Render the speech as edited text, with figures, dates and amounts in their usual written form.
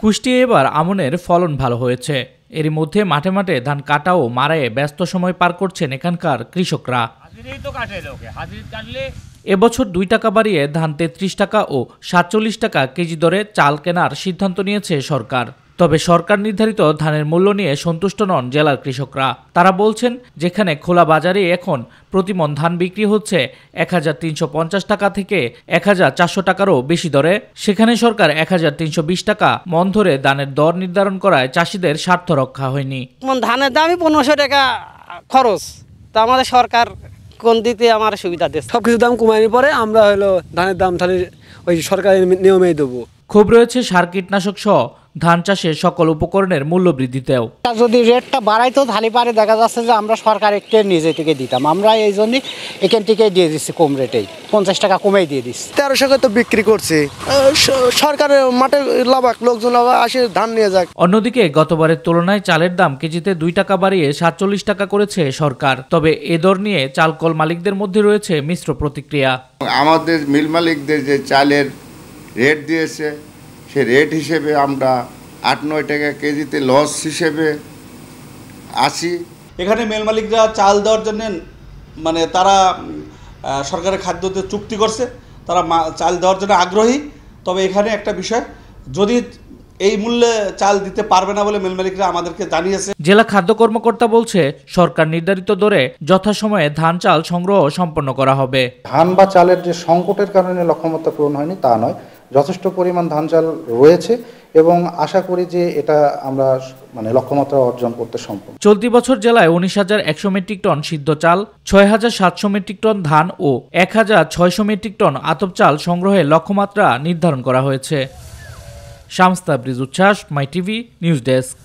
কুষ্টিয়ায় এবার আমনের ফলন ভালো হয়েছে। এরই মধ্যে মাঠে মাঠে ধান কাটা ও মাড়াইয়ে ব্যস্ত সময় পার করছেন এখানকার কৃষকরা। এবছর 2 টাকা বাড়িয়ে ধান 33 টাকা ও 47 টাকা কেজি দরে চাল কেনার সিদ্ধান্ত নিয়েছে সরকার। তবে সরকার নির্ধারিত ধানের মূল্য নিয়ে সন্তুষ্ট নন জেলার কৃষকরা। তারা বলছেন, যেখানে খোলা বাজারে এখন প্রতিমন ধান বিক্রি হচ্ছে 1350 টাকা থেকে 1400 টাকারও বেশি দরে, সেখানে সরকার 1320 টাকা মন ধরে ধানের দর নির্ধারণ করায় চাষিদের স্বার্থ রক্ষা হয়নি। ধানের দামই 1500 টাকা খরচ, তা আমাদের সরকার কোন দিতে আমার সুবিধা দিচ্ছে। সবকিছু দাম কমানোর পরে আমরা হলো ধানের দাম তাহলে ওই সরকারের নিয়মেই দেবো। ক্ষোভ রয়েছে সার কীটনাশক সহ ধান চাষের সকল উপকরণের মূল্য বৃদ্ধিতেও। যদি রেটটা বাড়াইতো তাহলে পারে দেখা যাচ্ছে যে আমরা সরকারকে নিজে থেকে দিতাম, আমরা এই জন্যই এখান থেকে দিয়ে দিচ্ছি কম রেটেই, 50 টাকা কমেই দিয়ে দিচ্ছি। 1300 টাকা তো বিক্রি করছে সরকারের মাঠে লাভাক, লোকজন আসে ধান নিয়ে যাক। অন্যদিকে গতবারের তুলনায় চালের দাম কেজিতে 2 টাকা বাড়িয়ে 47 টাকা করেছে সরকার। তবে এ দর নিয়ে চালকল মালিকদের মধ্যে রয়েছে মিশ্র প্রতিক্রিয়া। আমাদের মিল মালিকদের যে চালের রেট দিয়েছে, সে রেট হিসেবে আমরা 8-9 টাকা কেজিতে লস হিসেবে আসি। এখানে মেল মালিকরা চাল দেওয়ার জন্য মানে তারা সরকারের খাদ্যতে চুক্তি করছে, তারা চাল দেওয়ার জন্য আগ্রহী। তবে এখানে একটা বিষয়, যদি এই মূল্যে চাল দিতে পারবে না বলে মেল মালিকরা আমাদেরকে জানিয়েছে। জেলা খাদ্য কর্মকর্তা বলছে, সরকার নির্ধারিত দরে যথাসময়ে ধান চাল সংগ্রহ সম্পন্ন করা হবে। ধান বা চালের যে সংকটের কারণে লক্ষ্যমাত্রা পূরণ হয়নি তা নয়, যথেষ্ট পরিমাণ ধান চাল রয়েছে এবং আশা করি যে এটা আমরা লক্ষ্যমাত্রা অর্জন করতে সম্ভব। চলতি বছর জেলায় 19,100 মেট্রিক টন সিদ্ধ চাল, 6,700 মেট্রিক টন ধান ও 1,600 মেট্রিক টন আতপ চাল সংগ্রহের লক্ষ্যমাত্রা নির্ধারণ করা হয়েছে। শামস তাবরিজ উচ্ছ্বাস, মাই টিভি নিউজ ডেস্ক।